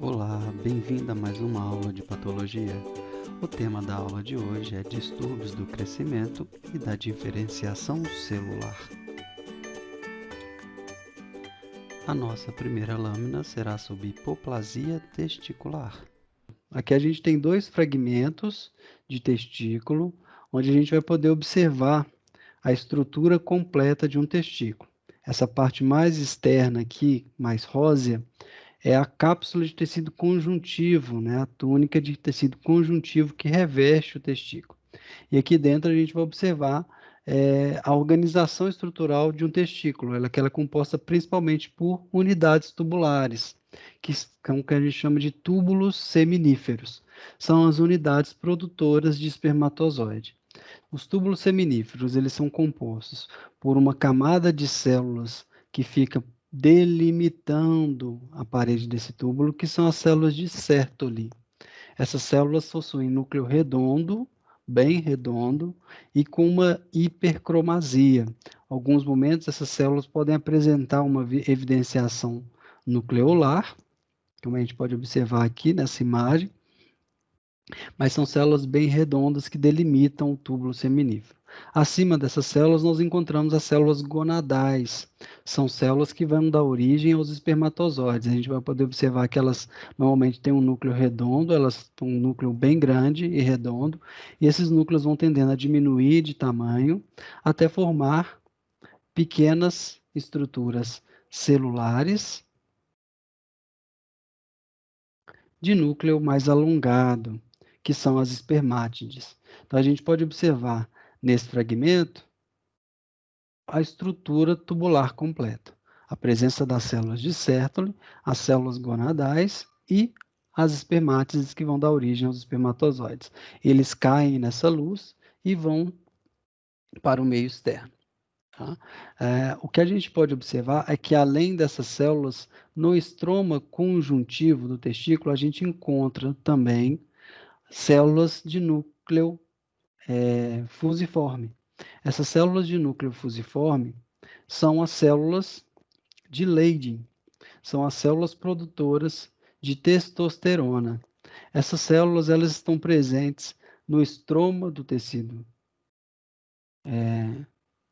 Olá, bem-vindo a mais uma aula de patologia. O tema da aula de hoje é distúrbios do crescimento e da diferenciação celular. A nossa primeira lâmina será sobre hipoplasia testicular. Aqui a gente tem dois fragmentos de testículo, onde a gente vai poder observar a estrutura completa de um testículo. Essa parte mais externa aqui, mais rósea, é a cápsula de tecido conjuntivo, né? A túnica de tecido conjuntivo que reveste o testículo. E aqui dentro a gente vai observar a organização estrutural de um testículo, que ela é composta principalmente por unidades tubulares, que são o que a gente chama de túbulos seminíferos. São as unidades produtoras de espermatozoide. Os túbulos seminíferos, eles são compostos por uma camada de células que fica delimitando a parede desse túbulo, que são as células de Sertoli. Essas células possuem núcleo redondo, bem redondo, e com uma hipercromasia. Alguns momentos, essas células podem apresentar uma evidenciação nucleolar, como a gente pode observar aqui nessa imagem, mas são células bem redondas que delimitam o túbulo seminífero. Acima dessas células, nós encontramos as células gonadais. São células que vão dar origem aos espermatozoides. A gente vai poder observar que elas normalmente têm um núcleo redondo, elas têm um núcleo bem grande e redondo, e esses núcleos vão tendendo a diminuir de tamanho até formar pequenas estruturas celulares de núcleo mais alongado, que são as espermátides. Então, a gente pode observar nesse fragmento a estrutura tubular completa, a presença das células de Sertoli, as células gonadais e as espermátides que vão dar origem aos espermatozoides. Eles caem nessa luz e vão para o meio externo. Tá? O que a gente pode observar é que, além dessas células, no estroma conjuntivo do testículo, a gente encontra também células de núcleo fusiforme. Essas células de núcleo fusiforme são as células de Leydig, são as células produtoras de testosterona. Essas células elas estão presentes no estroma do tecido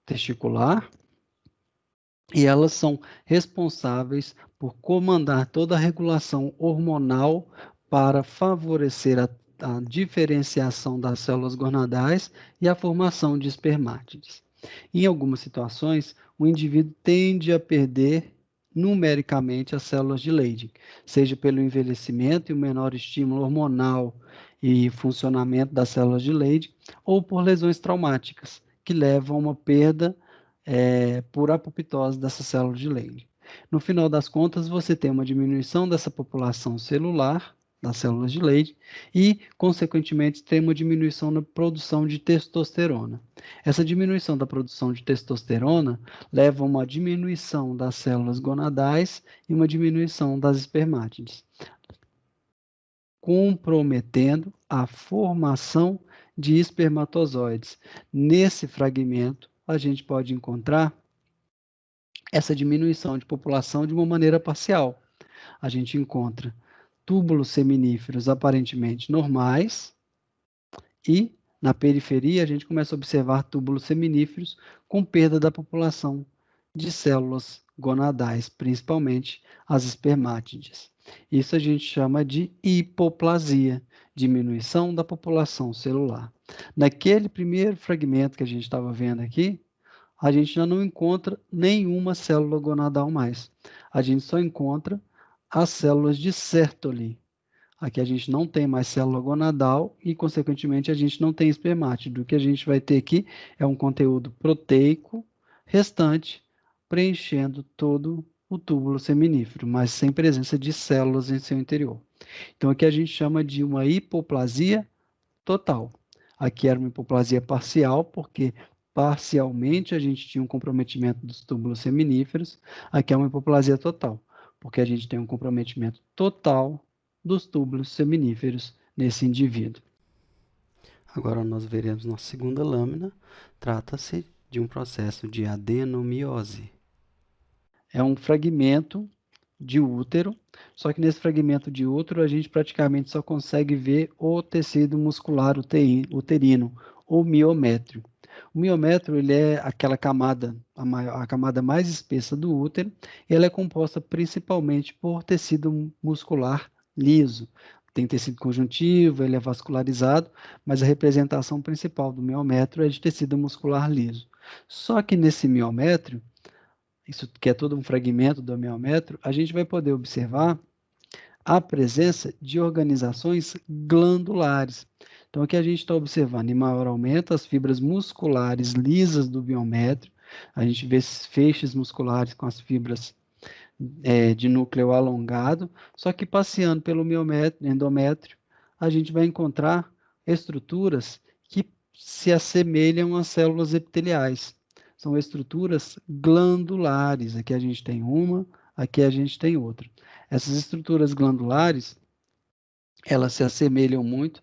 testicular e elas são responsáveis por comandar toda a regulação hormonal para favorecer a diferenciação das células gonadais e a formação de espermátides. Em algumas situações, o indivíduo tende a perder numericamente as células de Leydig, seja pelo envelhecimento e o menor estímulo hormonal e funcionamento das células de Leydig, ou por lesões traumáticas, que levam a uma perda por apoptose dessas células de Leydig. No final das contas, você tem uma diminuição dessa população celular, das células de Leydig, e, consequentemente, tem uma diminuição na produção de testosterona. Essa diminuição da produção de testosterona leva a uma diminuição das células gonadais e uma diminuição das espermátides, comprometendo a formação de espermatozoides. Nesse fragmento, a gente pode encontrar essa diminuição de população de uma maneira parcial. A gente encontra túbulos seminíferos aparentemente normais e, na periferia, a gente começa a observar túbulos seminíferos com perda da população de células gonadais, principalmente as espermátides. Isso a gente chama de hipoplasia, diminuição da população celular. Naquele primeiro fragmento que a gente estava vendo aqui, a gente já não encontra nenhuma célula gonadal mais. A gente só encontra as células de Sertoli. Aqui a gente não tem mais célula gonadal e, consequentemente, a gente não tem espermátide. O que a gente vai ter aqui é um conteúdo proteico restante, preenchendo todo o túbulo seminífero, mas sem presença de células em seu interior. Então, aqui a gente chama de uma hipoplasia total. Aqui era uma hipoplasia parcial, porque parcialmente a gente tinha um comprometimento dos túbulos seminíferos. Aqui é uma hipoplasia total, porque a gente tem um comprometimento total dos túbulos seminíferos nesse indivíduo. Agora nós veremos na segunda lâmina, trata-se de um processo de adenomiose. É um fragmento de útero, só que nesse fragmento de útero a gente praticamente só consegue ver o tecido muscular uterino, o miométrio. O miométrio ele é aquela camada, a camada mais espessa do útero, e ela é composta principalmente por tecido muscular liso. Tem tecido conjuntivo, ele é vascularizado, mas a representação principal do miométrio é de tecido muscular liso. Só que nesse miométrio, isso que é todo um fragmento do miométrio, a gente vai poder observar a presença de organizações glandulares. Então, aqui a gente está observando em maior aumento as fibras musculares lisas do miométrio, a gente vê esses feixes musculares com as fibras de núcleo alongado, só que passeando pelo endométrio, a gente vai encontrar estruturas que se assemelham às células epiteliais. São estruturas glandulares. Aqui a gente tem uma, aqui a gente tem outra. Essas estruturas glandulares, elas se assemelham muito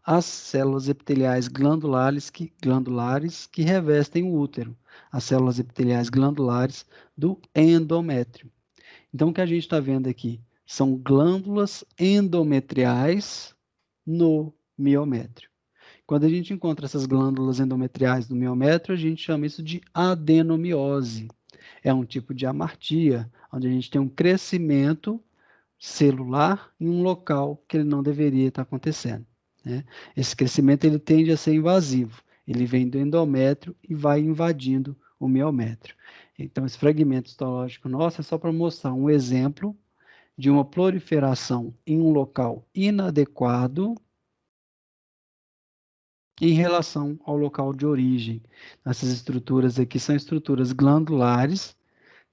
às células epiteliais glandulares que revestem o útero, as células epiteliais glandulares do endométrio. Então, o que a gente está vendo aqui são glândulas endometriais no miométrio. Quando a gente encontra essas glândulas endometriais no miométrio, a gente chama isso de adenomiose. É um tipo de amartia, onde a gente tem um crescimento celular em um local que ele não deveria estar acontecendo, né? Esse crescimento ele tende a ser invasivo. Ele vem do endométrio e vai invadindo o miométrio. Então, esse fragmento histológico nosso é só para mostrar um exemplo de uma proliferação em um local inadequado em relação ao local de origem. Essas estruturas aqui são estruturas glandulares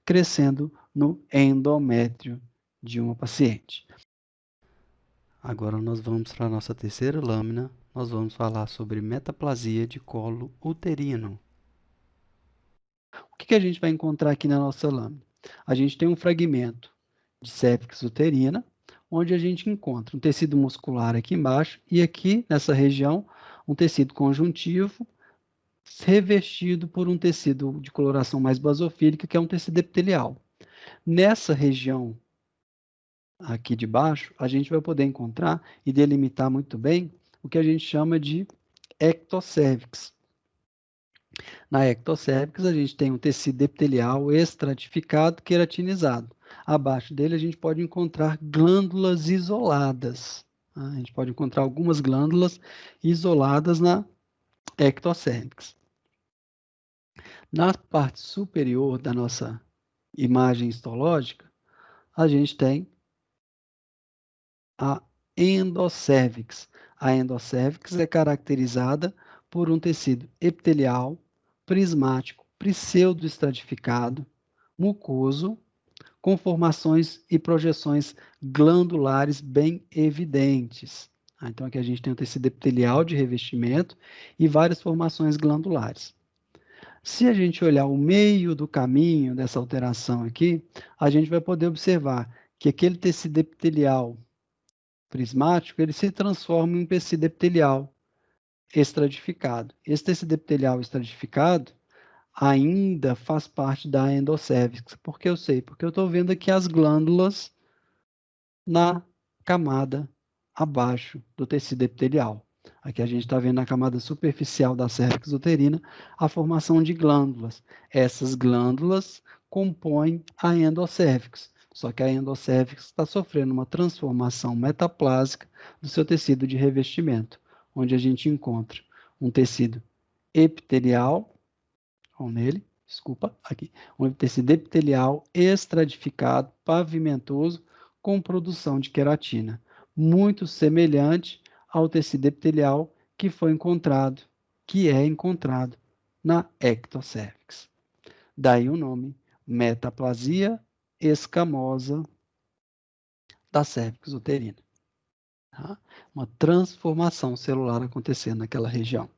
crescendo no endométrio de uma paciente. Agora nós vamos para a nossa terceira lâmina, nós vamos falar sobre metaplasia de colo uterino. O que a gente vai encontrar aqui na nossa lâmina? A gente tem um fragmento de cépix uterina, onde a gente encontra um tecido muscular aqui embaixo e aqui nessa região um tecido conjuntivo revestido por um tecido de coloração mais basofílica, que é um tecido epitelial. Nessa região aqui de baixo, a gente vai poder encontrar e delimitar muito bem o que a gente chama de ectocérvix. Na ectocérvix, a gente tem um tecido epitelial estratificado, queratinizado. Abaixo dele, a gente pode encontrar glândulas isoladas. A gente pode encontrar algumas glândulas isoladas na ectocérvix. Na parte superior da nossa imagem histológica, a gente tem a endocérvix. A endocérvix é caracterizada por um tecido epitelial, prismático, pseudoestratificado, mucoso, com formações e projeções glandulares bem evidentes. Então, aqui a gente tem o tecido epitelial de revestimento e várias formações glandulares. Se a gente olhar o meio do caminho dessa alteração aqui, a gente vai poder observar que aquele tecido epitelial prismático, ele se transforma em um tecido epitelial estratificado. Esse tecido epitelial estratificado ainda faz parte da endocérvix. Por que eu sei? Porque eu estou vendo aqui as glândulas na camada abaixo do tecido epitelial. Aqui a gente está vendo na camada superficial da cérvix uterina a formação de glândulas. Essas glândulas compõem a endocérvix. Só que a endocérvix está sofrendo uma transformação metaplásica do seu tecido de revestimento, onde a gente encontra um tecido epitelial, um tecido epitelial estratificado, pavimentoso, com produção de queratina, muito semelhante ao tecido epitelial que é encontrado na ectocérvix. Daí o nome, metaplasia escamosa da cérvix uterina. Tá? Uma transformação celular acontecendo naquela região.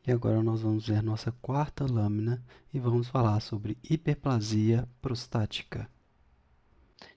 E agora nós vamos ver nossa quarta lâmina e vamos falar sobre hiperplasia prostática.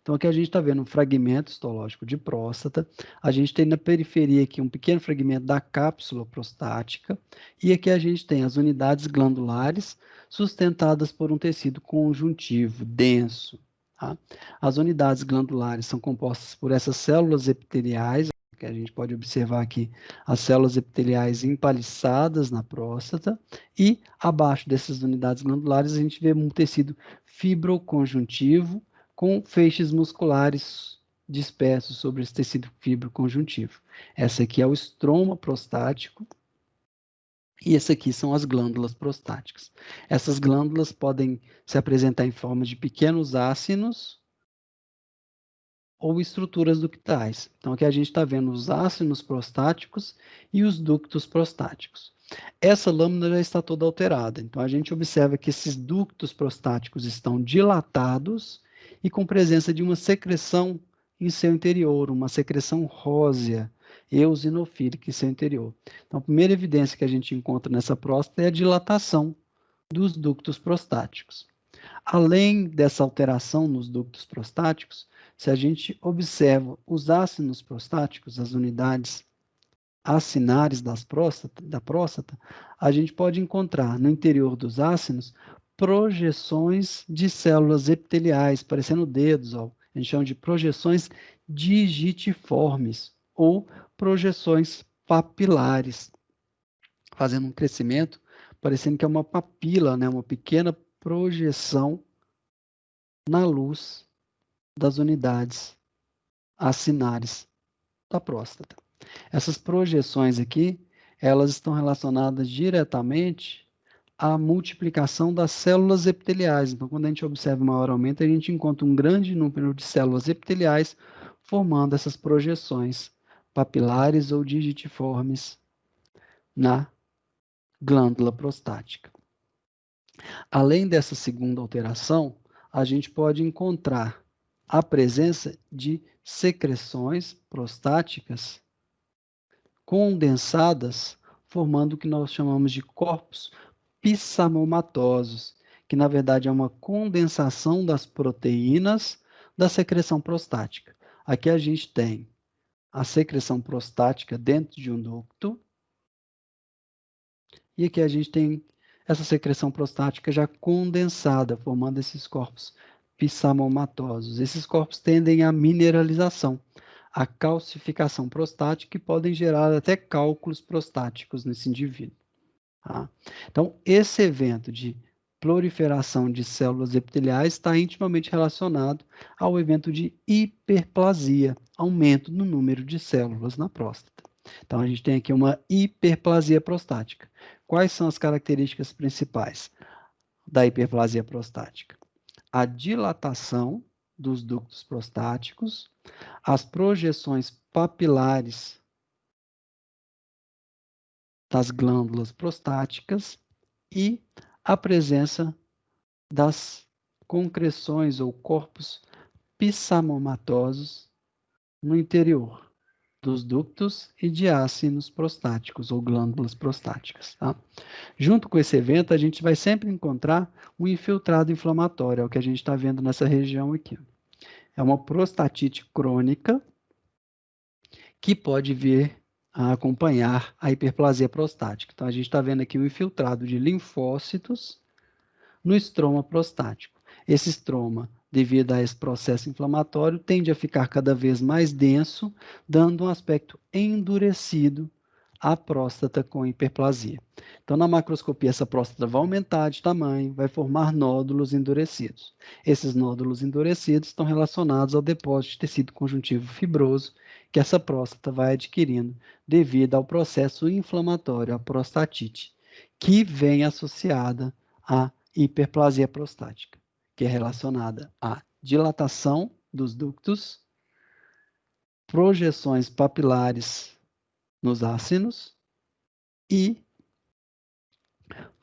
Então aqui a gente está vendo um fragmento histológico de próstata, a gente tem na periferia aqui um pequeno fragmento da cápsula prostática, e aqui a gente tem as unidades glandulares sustentadas por um tecido conjuntivo denso. Tá? As unidades glandulares são compostas por essas células epiteliais, que a gente pode observar aqui as células epiteliais empaliçadas na próstata, e abaixo dessas unidades glandulares a gente vê um tecido fibroconjuntivo com feixes musculares dispersos sobre esse tecido fibroconjuntivo. Essa aqui é o estroma prostático, e esse aqui são as glândulas prostáticas. Essas glândulas podem se apresentar em forma de pequenos ácinos ou estruturas ductais. Então, aqui a gente está vendo os ácinos prostáticos e os ductos prostáticos. Essa lâmina já está toda alterada. Então, a gente observa que esses ductos prostáticos estão dilatados e com presença de uma secreção em seu interior, uma secreção rósea, eosinofílica em seu interior. Então, a primeira evidência que a gente encontra nessa próstata é a dilatação dos ductos prostáticos. Além dessa alteração nos ductos prostáticos, se a gente observa os ácinos prostáticos, as unidades acinares da próstata, a gente pode encontrar no interior dos ácinos projeções de células epiteliais, parecendo dedos, ó. A gente chama de projeções digitiformes ou projeções papilares, fazendo um crescimento, parecendo que é uma papila, né? Uma pequena projeção na luz das unidades acinares da próstata. Essas projeções aqui, elas estão relacionadas diretamente à multiplicação das células epiteliais. Então, quando a gente observa o maior aumento, a gente encontra um grande número de células epiteliais formando essas projeções papilares ou digitiformes na glândula prostática. Além dessa segunda alteração, a gente pode encontrar a presença de secreções prostáticas condensadas, formando o que nós chamamos de corpos pissamomatosos, que na verdade é uma condensação das proteínas da secreção prostática. Aqui a gente tem a secreção prostática dentro de um ducto, e aqui a gente tem essa secreção prostática já condensada, formando esses corpos pissamomatosos. Esses corpos tendem à mineralização, à calcificação prostática e podem gerar até cálculos prostáticos nesse indivíduo. Tá? Então, esse evento de proliferação de células epiteliais está intimamente relacionado ao evento de hiperplasia, aumento no número de células na próstata. Então, a gente tem aqui uma hiperplasia prostática. Quais são as características principais da hiperplasia prostática? A dilatação dos ductos prostáticos, as projeções papilares das glândulas prostáticas e a presença das concreções ou corpos pissamomatosos no interior dos ductos e de ácinos prostáticos ou glândulas prostáticas. Tá? Junto com esse evento, a gente vai sempre encontrar um infiltrado inflamatório, é o que a gente está vendo nessa região aqui. É uma prostatite crônica que pode vir a acompanhar a hiperplasia prostática. Então, a gente está vendo aqui um infiltrado de linfócitos no estroma prostático. Esse estroma, devido a esse processo inflamatório, tende a ficar cada vez mais denso, dando um aspecto endurecido à próstata com hiperplasia. Então, na macroscopia, essa próstata vai aumentar de tamanho, vai formar nódulos endurecidos. Esses nódulos endurecidos estão relacionados ao depósito de tecido conjuntivo fibroso que essa próstata vai adquirindo devido ao processo inflamatório, a prostatite, que vem associada à hiperplasia prostática, que é relacionada à dilatação dos ductos, projeções papilares nos ácinos e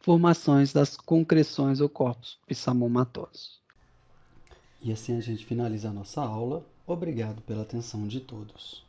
formações das concreções ou corpos pissamomatosos. E assim a gente finaliza a nossa aula. Obrigado pela atenção de todos.